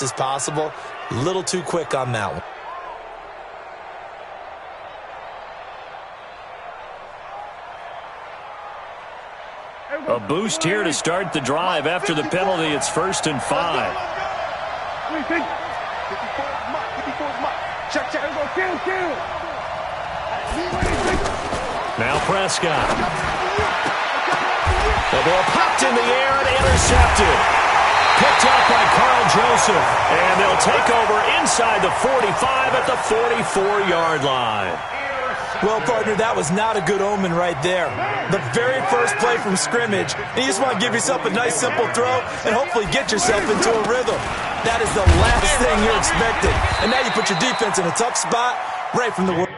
as possible. A little too quick on that one. A boost here to start the drive. After the penalty, it's 1st and 5. Now Prescott. The ball popped in the air and intercepted. Picked up by Carl Joseph. And they'll take over inside the 45 at the 44-yard line. Well, partner, that was not a good omen right there. The very first play from scrimmage, and you just want to give yourself a nice, simple throw and hopefully get yourself into a rhythm. That is the last thing you're expecting. And now you put your defense in a tough spot right from the word.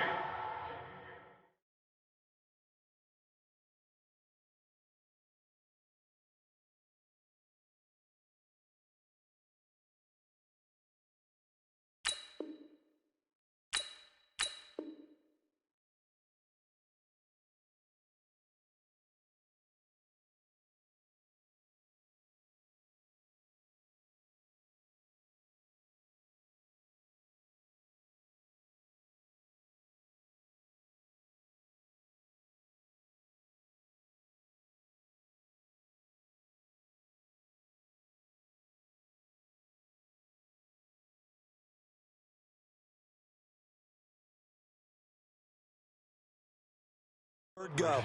Go.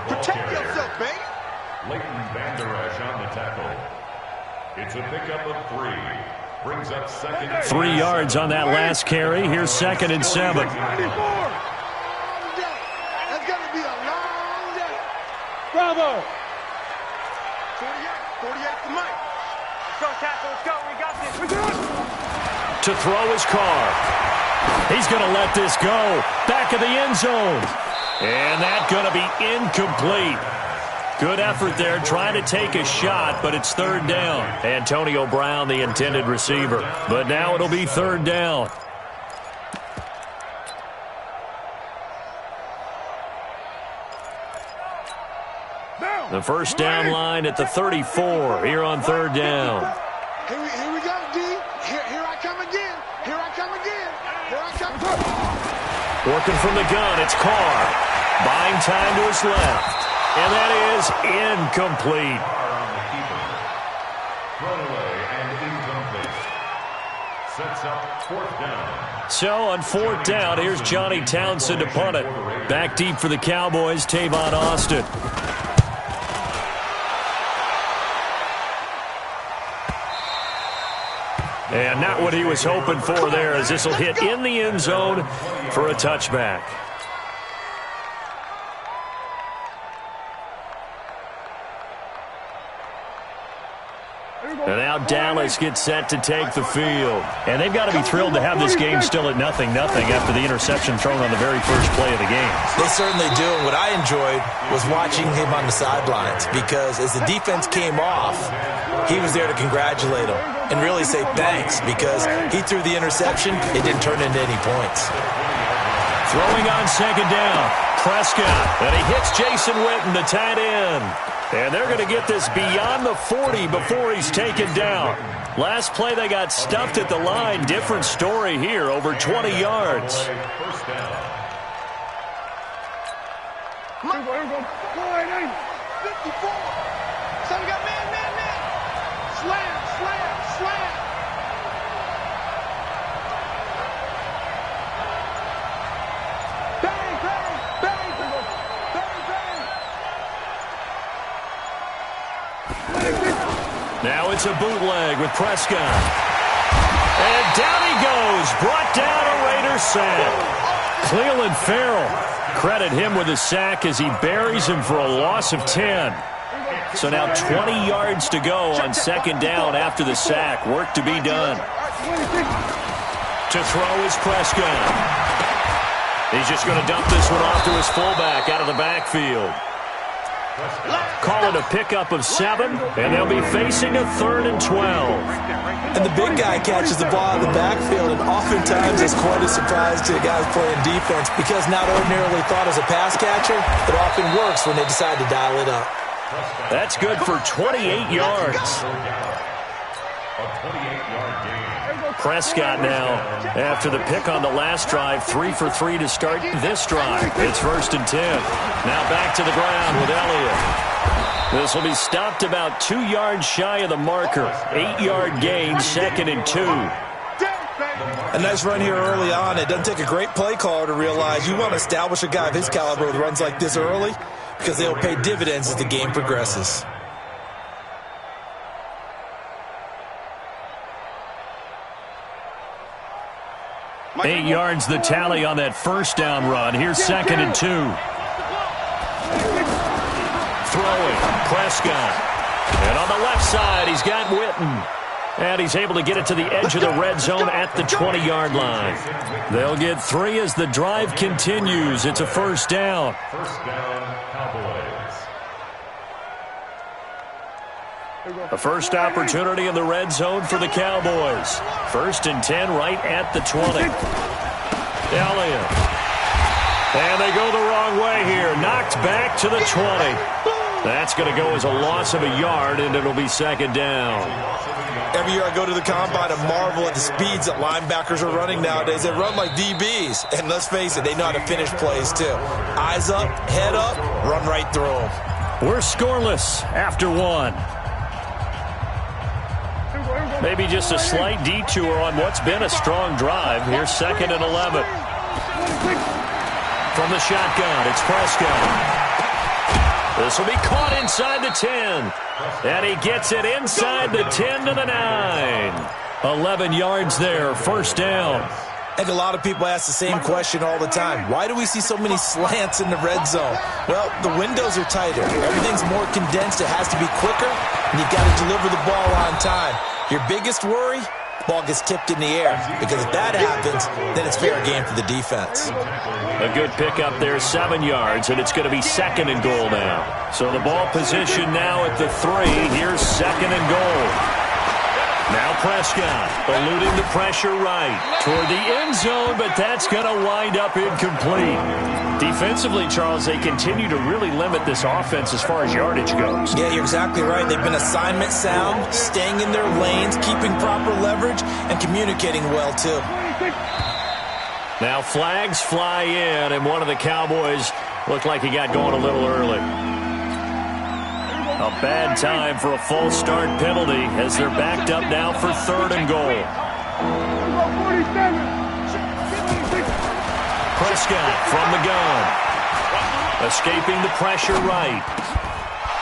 Protect yourself, baby. Leighton Vander Esch on the tackle. It's a pickup of 3. Brings up 2nd. 3 yards on that last carry. Here's 2nd and 7. That's going to be a long day. Bravo. 48 to Mike. Let's go, tackle. Let's go. We got this. We got it. To throw his car. He's going to let this go. Back of the end zone. And that's going to be incomplete. Good effort there, trying to take a shot, but it's 3rd down. Antonio Brown, the intended receiver. But now it'll be 3rd down. The first down line at the 34 here on 3rd down. Here we go, D. Here I come again. Here I come again. Here I come. Working from the gun, it's Carr. Buying time to his left. And that is incomplete. Runaway and incomplete. Sets up 4th down. So on 4th down, here's Johnny Townsend to punt it. Back deep for the Cowboys, Tavon Austin. And not what he was hoping for there, as this will hit in the end zone for a touchback. And now Dallas gets set to take the field. And they've got to be thrilled to have this game still at 0-0 after the interception thrown on the very first play of the game. They certainly do. And what I enjoyed was watching him on the sidelines, because as the defense came off, he was there to congratulate him and really say thanks, because he threw the interception. It didn't turn into any points. Throwing on 2nd down, Prescott. And he hits Jason Witten, the tight end. And they're going to get this beyond the 40 before he's taken down. Last play, they got stuffed at the line. Different story here, over 20 yards. First down. 54. So we got man. Slam. Now it's a bootleg with Prescott. And down he goes. Brought down a Raiders sack. Cleveland Farrell. Credit him with a sack as he buries him for a loss of 10. So now 20 yards to go on 2nd down after the sack. Work to be done. To throw is Prescott. He's just going to dump this one off to his fullback out of the backfield. Call it a pickup of 7, and they'll be facing a 3rd and 12. And the big guy catches the ball in the backfield, and oftentimes it's quite a surprise to the guys playing defense, because not ordinarily thought as a pass catcher, it often works when they decide to dial it up. That's good for 28 yards. A 28-yard gain. Prescott now, after the pick on the last drive, 3 for 3 to start this drive. It's 1st and 10. Now back to the ground with Elliott. This will be stopped about 2 yards shy of the marker. 8-yard gain, 2nd and 2. A nice run here early on. It doesn't take a great play caller to realize you want to establish a guy of his caliber with runs like this early because they'll pay dividends as the game progresses. Eight yards the tally on that first down run. Here's 2nd and 2. Throwing, Prescott. And on the left side, he's got Witten. And he's able to get it to the edge of the red zone at the 20-yard line. They'll get 3 as the drive continues. It's a 1st down. First down, Cowboys. A first opportunity in the red zone for the Cowboys. 1st and 10 right at the 20. Elliott. And they go the wrong way here. Knocked back to the 20. That's going to go as a loss of a yard, and it'll be 2nd down. Every year I go to the combine and marvel at the speeds that linebackers are running nowadays. They run like DBs. And let's face it, they know how to finish plays too. Eyes up, head up, run right through them. We're scoreless after 1. Maybe just a slight detour on what's been a strong drive. Here's 2nd and 11. From the shotgun, it's Prescott. This will be caught inside the 10. And he gets it inside the 10 to the 9. 11 yards there, 1st down. I think a lot of people ask the same question all the time. Why do we see so many slants in the red zone? Well, the windows are tighter. Everything's more condensed. It has to be quicker, and you've got to deliver the ball on time. Your biggest worry? Ball gets tipped in the air, because if that happens, then it's fair game for the defense. A good pickup there, 7 yards, and it's going to be 2nd and goal now. So the ball position now at the 3. Here's 2nd and goal. Now Prescott eluding the pressure right toward the end zone, but that's going to wind up incomplete. Defensively, Charles, they continue to really limit this offense as far as yardage goes. Yeah, you're exactly right. They've been assignment sound, staying in their lanes, keeping proper leverage, and communicating well, too. Now flags fly in, and one of the Cowboys looked like he got going a little early. A bad time for a false start penalty as they're backed up now for 3rd and goal. Prescott from the gun. Escaping the pressure right.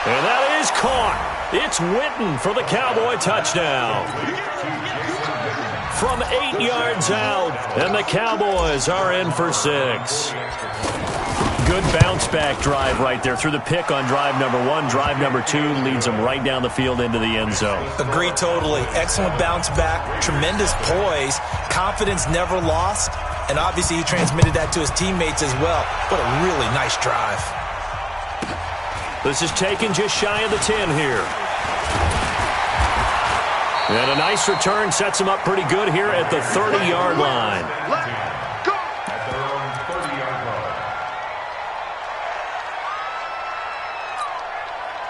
And that is caught. It's Witten for the Cowboy touchdown. From 8 yards out, and the Cowboys are in for 6. Good bounce-back drive right there through the pick on drive number 1. Drive number 2 leads them right down the field into the end zone. Agree totally. Excellent bounce back, tremendous poise, confidence never lost, and obviously he transmitted that to his teammates as well. What a really nice drive. This is taken just shy of the 10 here. And a nice return sets him up pretty good here at the 30-yard line.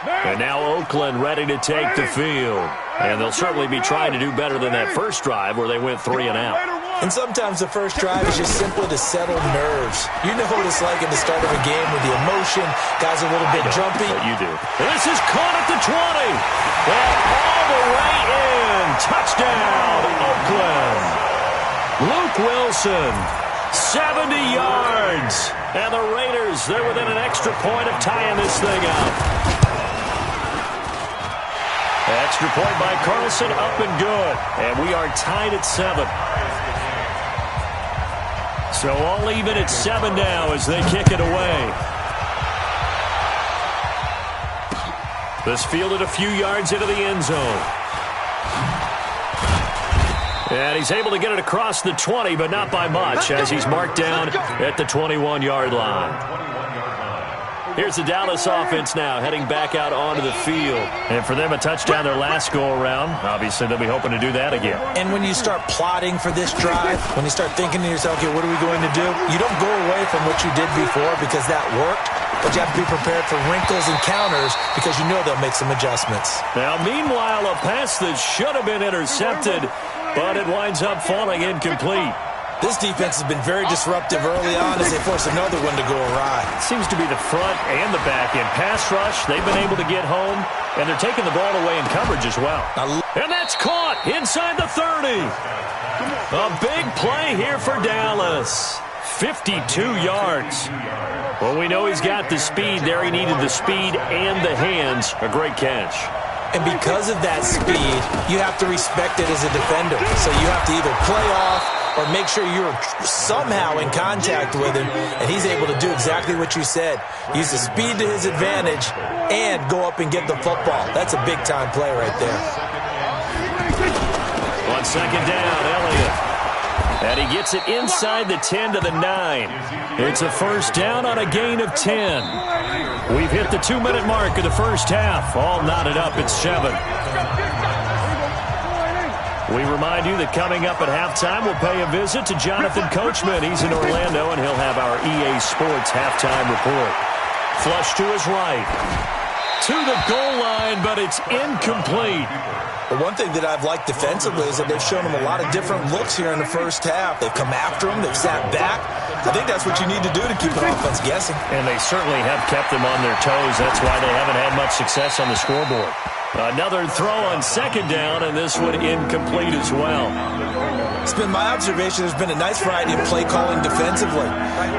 And now Oakland ready to take the field. And they'll certainly be trying to do better than that first drive where they went 3 and out. And sometimes the first drive is just simply to settle nerves. You know what it's like at the start of a game with the emotion, guys are a little bit jumpy. But you do. And this is caught at the 20. And all the way in. Touchdown, Oakland. Luke Wilson, 70 yards. And the Raiders, they're within an extra point of tying this thing up. Extra point by Carlson, up and good. And we are tied at 7. So all even at 7 now as they kick it away. This fielded a few yards into the end zone. And he's able to get it across the 20, but not by much, as he's marked down at the 21-yard line. Here's the Dallas offense now, heading back out onto the field. And for them, a touchdown their last go-around. Obviously, they'll be hoping to do that again. And when you start plotting for this drive, when you start thinking to yourself, okay, what are we going to do? You don't go away from what you did before because that worked. but you have to be prepared for wrinkles and counters because you know they'll make some adjustments. Now, meanwhile, a pass that should have been intercepted, but it winds up falling incomplete. This defense has been very disruptive early on as they force another one to go awry. Seems to be the front and the back end. Pass rush, they've been able to get home, and they're taking the ball away in coverage as well. And that's caught inside the 30. A big play here for Dallas. 52 yards. Well, we know he's got the speed there. He needed the speed and the hands. A great catch. And because of that speed, you have to respect it as a defender. So you have to either play off or make sure you're somehow in contact with him, and he's able to do exactly what you said. Use the speed to his advantage and go up and get the football. That's a big-time play right there. On second down, Elliott. And he gets it inside the 10 to the 9. It's a first down on a gain of 10. We've hit the 2-minute mark of the first half. All knotted up at 7. We remind you that coming up at halftime, we'll pay a visit to Jonathan Coachman. He's in Orlando, and he'll have our EA Sports halftime report. Flush to his right. To the goal line, but it's incomplete. But one thing that I've liked defensively is that they've shown him a lot of different looks here in the first half. They've come after him. They've sat back. I think that's what you need to do to keep an offense guessing. And they certainly have kept them on their toes. That's why they haven't had much success on the scoreboard. Another throw on second down, and this one incomplete as well. It's been my observation there's been a nice variety of play calling defensively.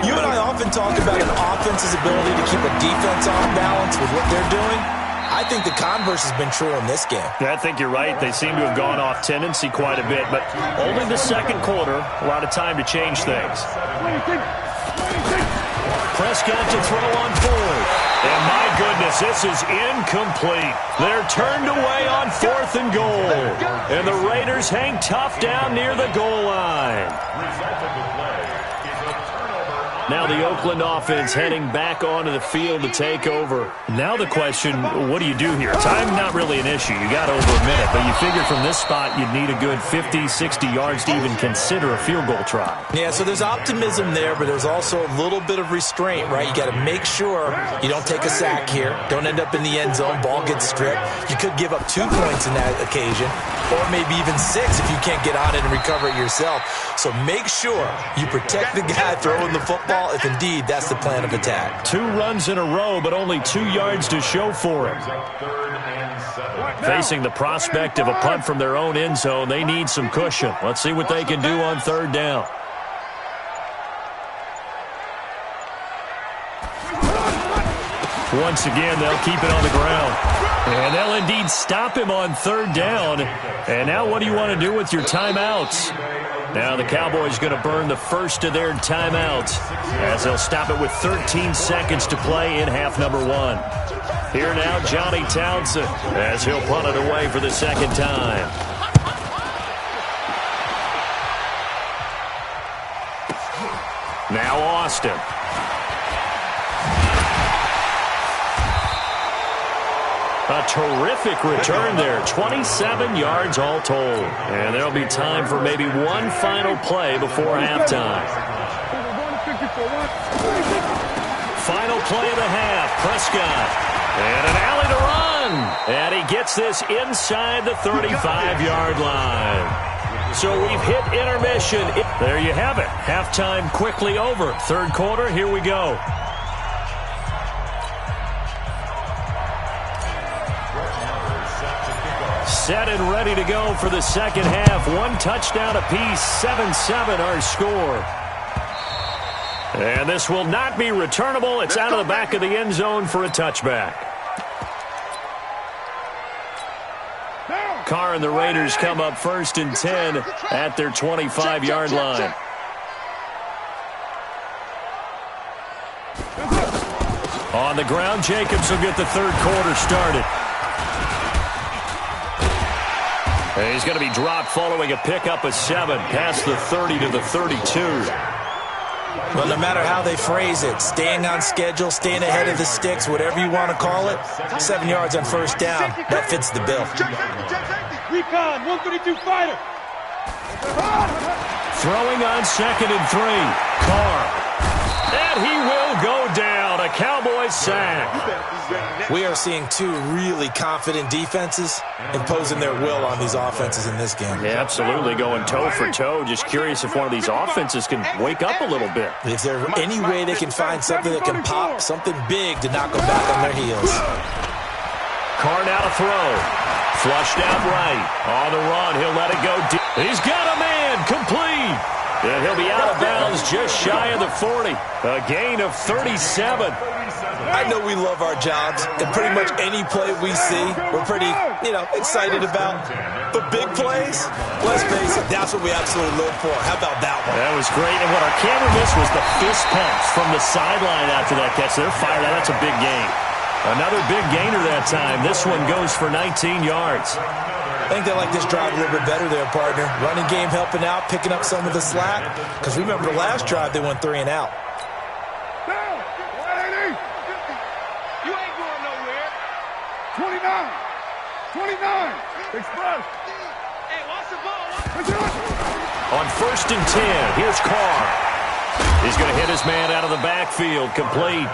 You and I often talk about an offense's ability to keep a defense off balance with what they're doing. I think the converse has been true in this game. I think you're right. They seem to have gone off tendency quite a bit, but only the second quarter, a lot of time to change things. Prescott to throw on fourth. And my goodness, this is incomplete. They're turned away on 4th and goal. And the Raiders hang tough down near the goal line. Now the Oakland offense heading back onto the field to take over. Now the question, what do you do here? Time not really an issue. You got over a minute, but you figure from this spot you'd need a good 50, 60 yards to even consider a field goal try. Yeah, so there's optimism there, but there's also a little bit of restraint, right? You got to make sure you don't take a sack here. Don't end up in the end zone. Ball gets stripped. You could give up 2 points in that occasion, or maybe even 6 if you can't get on it and recover it yourself. So make sure you protect the guy throwing the football if indeed that's the plan of attack. 2 runs in a row, but only 2 yards to show for him. Facing the prospect of a punt from their own end zone, they need some cushion. Let's see what they can do on 3rd down. Once again, they'll keep it on the ground. And they'll indeed stop him on 3rd down. And now what do you want to do with your timeouts? Now the Cowboys going to burn the first of their timeouts as they'll stop it with 13 seconds to play in half number 1. Here now, Johnny Townsend as he'll punt it away for the second time. Now Austin. A terrific return there. 27 yards all told. And there'll be time for maybe one final play before halftime. Final play of the half. Prescott. And an alley to run. And he gets this inside the 35-yard line. So we've hit intermission. There you have it. Halftime quickly over. 3rd quarter, here we go. Set and ready to go for the second half. 1 touchdown apiece, 7-7 our score. And this will not be returnable. It's out of the back of the end zone for a touchback. Carr and the Raiders come up 1st and 10 at their 25-yard line. On the ground, Jacobs will get the 3rd quarter started. He's going to be dropped following a pickup of 7 past the 30 to the 32. Well, no matter how they phrase it, staying on schedule, staying ahead of the sticks, whatever you want to call it, 7 yards on 1st down, that fits the bill. Recon, 132 fighter. Throwing on 2nd and 3. Carr. And he will go down. A a Cowboys sack. We are seeing two really confident defenses imposing their will on these offenses in this game. Yeah, absolutely, going toe for toe. Just curious if one of these offenses can wake up a little bit. Is there any way they can find something that can pop, something big to knock them back on their heels? Carr now to throw. Flushed out right. On the run, he'll let it go deep. He's got a man, complete. And he'll be out of bounds just shy of the 40. A gain of 37. I know we love our jobs, and pretty much any play we see, we're pretty, excited about. But big plays, let's face it, that's what we absolutely live for. How about that one? That was great, and what our camera missed was the fist pumps from the sideline after that catch. They're fired out. That's a big gain. Another big gainer that time. This one goes for 19 yards. I think they like this drive a little bit better there, partner. Running game helping out, picking up some of the slack. Because remember the last drive, they went 3 and out. You ain't going nowhere. 29. Express. Hey, watch the ball. On 1st and 10, here's Carr. He's going to hit his man out of the backfield, complete.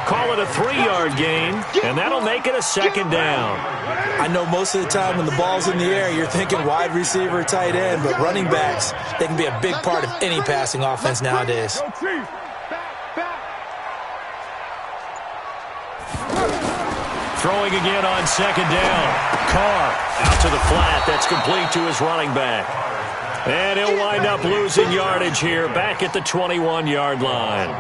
Call it a 3-yard gain, and that'll make it a 2nd down. I know most of the time when the ball's in the air, you're thinking wide receiver, tight end, but running backs, they can be a big part of any passing offense nowadays. Throwing again on 2nd down. Carr out to the flat. That's complete to his running back. And he'll wind up losing yardage here back at the 21-yard line.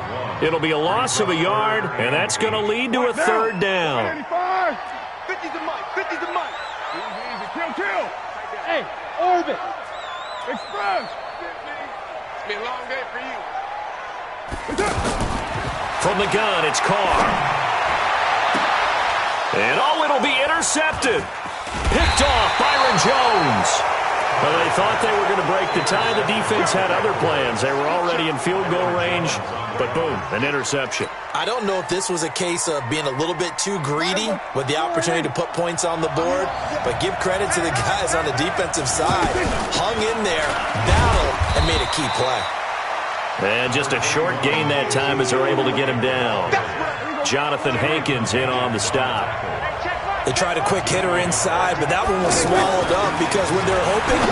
It'll be a loss of a yard, and that's going to lead to a 3rd down. 50's the mic. 50's the mic. Easy. Kill. Hey, orbit. Express. It's been a long day for you. From the gun, it's Carr. And it'll be intercepted. Picked off Byron Jones. Well, they thought they were going to break the tie. The defense had other plans. They were already in field goal range, but boom, an interception. I don't know if this was a case of being a little bit too greedy with the opportunity to put points on the board, but give credit to the guys on the defensive side. Hung in there, battled, and made a key play. And just a short gain that time as they're able to get him down. Jonathan Hankins in on the stop. They tried a quick hitter inside, but that one was swallowed up because when they're hoping,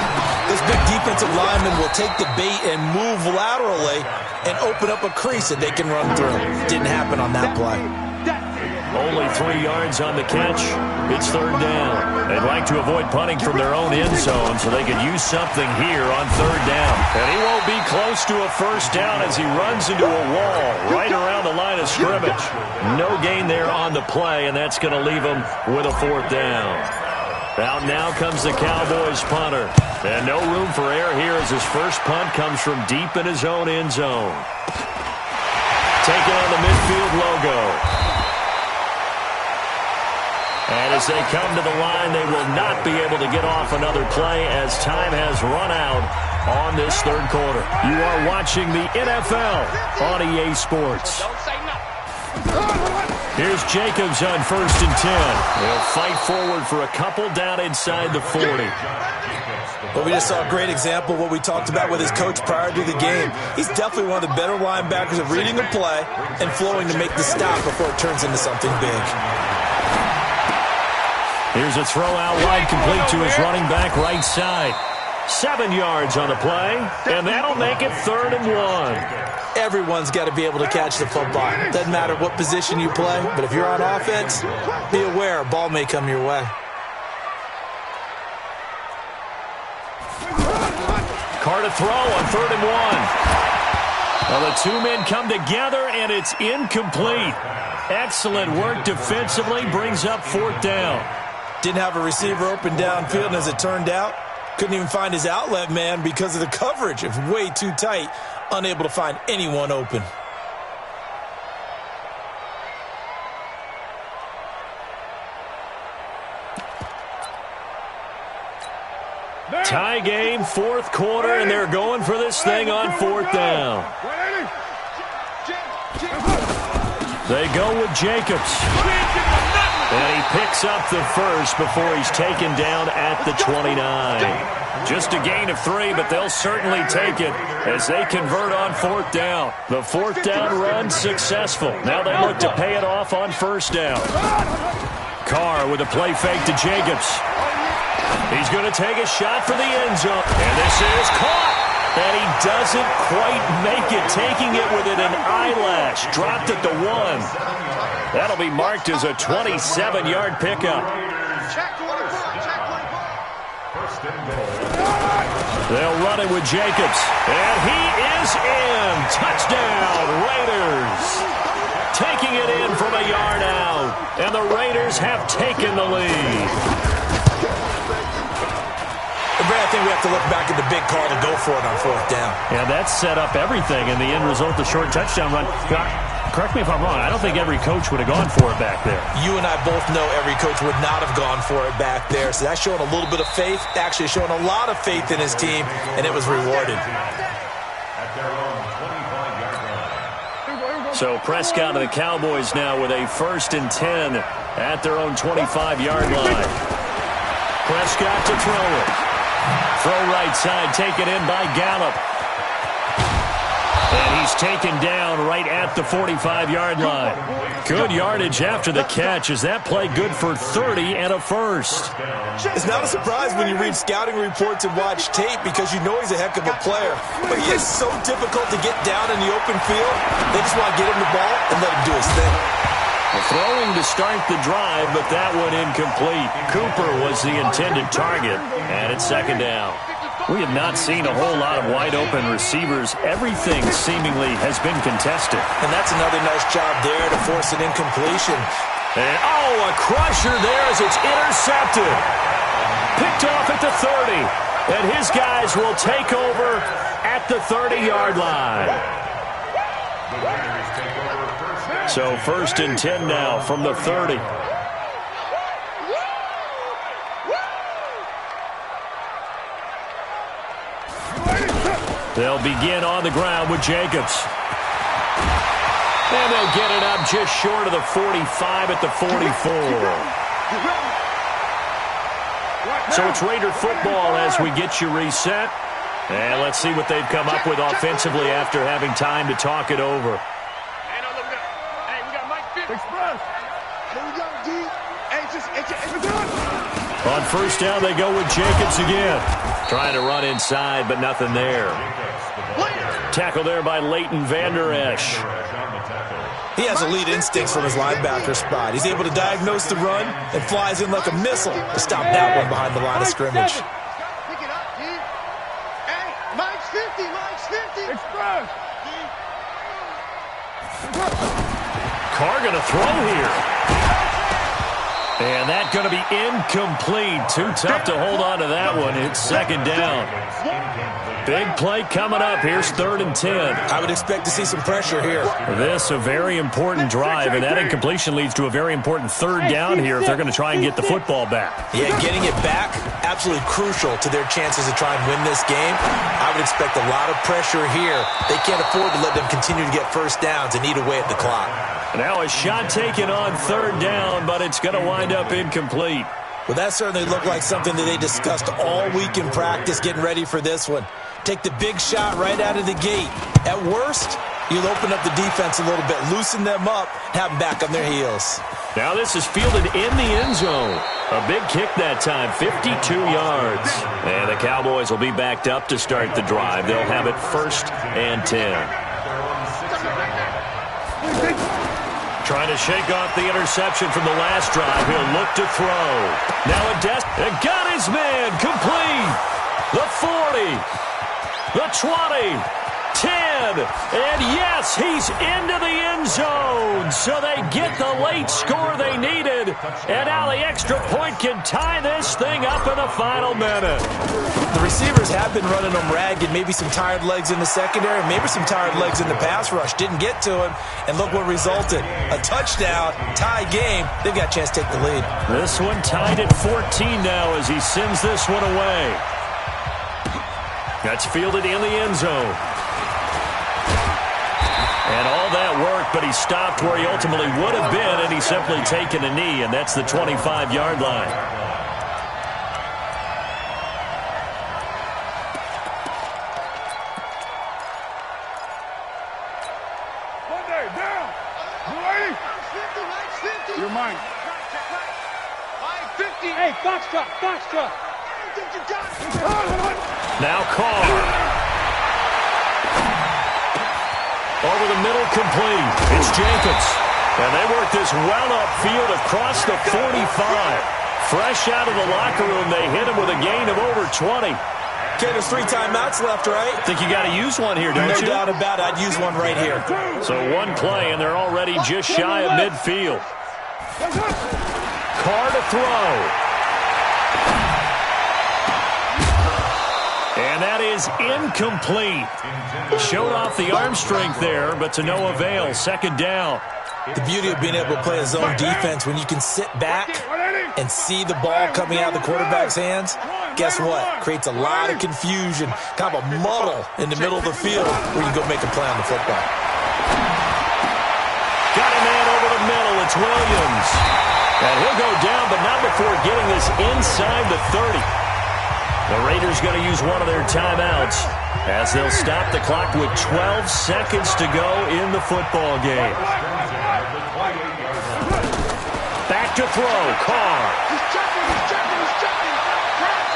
this big defensive lineman will take the bait and move laterally and open up a crease that they can run through. Didn't happen on that play. Only 3 yards on the catch. It's 3rd down. They'd like to avoid punting from their own end zone so they could use something here on 3rd down. And he won't be close to a 1st down as he runs into a wall right around the line of scrimmage. No gain there on the play, and that's going to leave him with a 4th down. Out now comes the Cowboys punter. And no room for error here as his first punt comes from deep in his own end zone. Taking on the midfield logo. And as they come to the line, they will not be able to get off another play as time has run out on this 3rd quarter. You are watching the NFL on EA Sports. Here's Jacobs on 1st and 10. They'll fight forward for a couple down inside the 40. Well, we just saw a great example of what we talked about with his coach prior to the game. He's definitely one of the better linebackers of reading a play and flowing to make the stop before it turns into something big. Here's a throw out wide, complete to his running back right side. 7 yards on the play, and that'll make it 3rd and 1. Everyone's got to be able to catch the football. Doesn't matter what position you play, but if you're on offense, be aware a ball may come your way. Carr to throw on 3rd and 1. Well, the 2 men come together, and it's incomplete. Excellent work defensively, brings up 4th down. Didn't have a receiver open downfield, and as it turned out, couldn't even find his outlet man because of the coverage. It was way too tight, unable to find anyone open. Tie game, 4th quarter, and they're going for this thing on 4th down. They go with Jacobs. And he picks up the first before he's taken down at the 29. Just a gain of 3, but they'll certainly take it as they convert on 4th down. The 4th down run successful. Now they look to pay it off on 1st down. Carr with a play fake to Jacobs. He's going to take a shot for the end zone. And this is caught. And he doesn't quite make it, taking it within an eyelash. Dropped at the 1. That'll be marked as a 27-yard pickup. They'll run it with Jacobs. And he is in. Touchdown, Raiders. Taking it in from a yard out. And the Raiders have taken the lead. I think we have to look back at the big call to go for it on 4th down. Yeah, that set up everything, and the end result, the short touchdown run. Correct me if I'm wrong. I don't think every coach would have gone for it back there. You and I both know every coach would not have gone for it back there. So that's showing a little bit of faith, actually showing a lot of faith in his team, and it was rewarded. So Prescott and the Cowboys now with a 1st and 10 at their own 25-yard line. Prescott to throw it. Throw right side, taken in by Gallup. And he's taken down right at the 45-yard line. Good yardage after the catch. Is that play good for 30 and a first? It's not a surprise when you read scouting reports and watch tape because you know he's a heck of a player. But he is so difficult to get down in the open field. They just want to get him the ball and let him do his thing. Throwing to start the drive, but that one incomplete. Cooper was the intended target, and it's 2nd down. We have not seen a whole lot of wide-open receivers. Everything seemingly has been contested. And that's another nice job there to force an incompletion. And, a crusher there as it's intercepted. Picked off at the 30, and his guys will take over at the 30-yard line. So 1st and 10 now from the 30. They'll begin on the ground with Jacobs. And they'll get it up just short of the 45 at the 44. So it's Raider football as we get you reset. And let's see what they've come up with offensively after having time to talk it over. On 1st down, they go with Jacobs again. Trying to run inside, but nothing there. Tackle there by Leighton Vander Esch. He has elite instincts from his linebacker spot. He's able to diagnose the run and flies in like a missile to stop that one behind the line of scrimmage. Pick it up, G. Hey, Mike's 50, Mike's 50. Express. Carr going to throw here. And that's going to be incomplete. Too tough to hold on to that one. It's 2nd down. Big play coming up. Here's 3rd and 10. I would expect to see some pressure here. This a very important drive, and that incompletion leads to a very important 3rd down here if they're going to try and get the football back. Yeah, getting it back, absolutely crucial to their chances to try and win this game. I would expect a lot of pressure here. They can't afford to let them continue to get 1st downs and eat away at the clock. Now a shot taken on 3rd down, but it's going to wind up incomplete. Well, that certainly looked like something that they discussed all week in practice getting ready for this one. Take the big shot right out of the gate. At worst, you'll open up the defense a little bit, loosen them up, have them back on their heels. Now this is fielded in the end zone. A big kick that time, 52 yards. And the Cowboys will be backed up to start the drive. They'll have it 1st and 10. Trying to shake off the interception from the last drive. He'll look to throw. Now and got his man complete. The 40, the 20, 10, and yes, he's into the end zone. So they get the late score they needed, and now the extra point can tie this thing up in the final minute. The receivers have been running them ragged, maybe some tired legs in the secondary, maybe some tired legs in the pass rush. Didn't get to him, and look what resulted. A touchdown, tie game. They've got a chance to take the lead. This one tied at 14 now as he sends this one away. That's fielded in the end zone. And all that worked, but he stopped where he ultimately would have been, and he's simply taken a knee, and that's the 25-yard line. Monday, down. Ready? You're mine. 550. Hey, Foxtrot. Now Carr. Over the middle, complete. It's Jacobs. And they work this well upfield across the 45. Fresh out of the locker room, they hit him with a gain of over 20. Okay, there's 3 timeouts left, right? Think you got to use one here, don't you? No doubt about it. I'd use one right here. So one play, and they're already just shy of midfield. Carr to throw. And that is incomplete. Showed off the arm strength there, but to no avail. Second down. The beauty of being able to play a zone defense when you can sit back and see the ball coming out of the quarterback's hands, guess what? Creates a lot of confusion, kind of a muddle in the middle of the field where you go make a play on the football. Got a man over the middle. It's Williams. And he'll go down, but not before getting this inside the 30. The Raiders going to use one of their timeouts as they'll stop the clock with 12 seconds to go in the football game. Back to throw, Carr.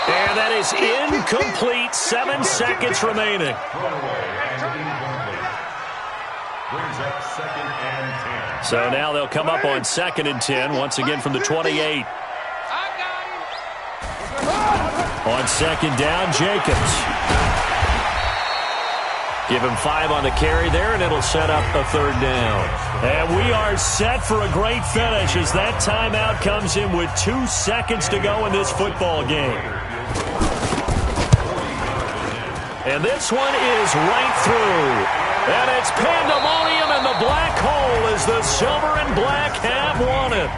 And that is incomplete. 7 seconds remaining. So now they'll come up on 2nd and 10, once again from the 28. On 2nd down, Jacobs. Give him 5 on the carry there, and it'll set up a 3rd down. And we are set for a great finish as that timeout comes in with 2 seconds to go in this football game. And this one is right through. And it's pandemonium in the black hole as the silver and black have won it.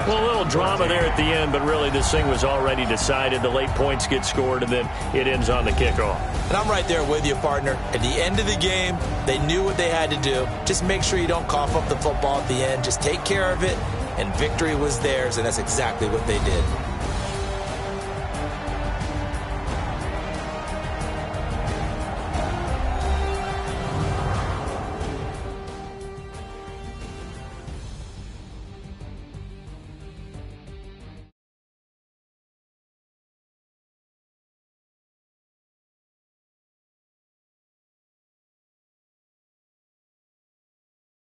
Well, a little drama there at the end, but really this thing was already decided. The late points get scored, and then it ends on the kickoff. And I'm right there with you, partner. At the end of the game, they knew what they had to do. Just make sure you don't cough up the football at the end. Just take care of it, and victory was theirs, and that's exactly what they did.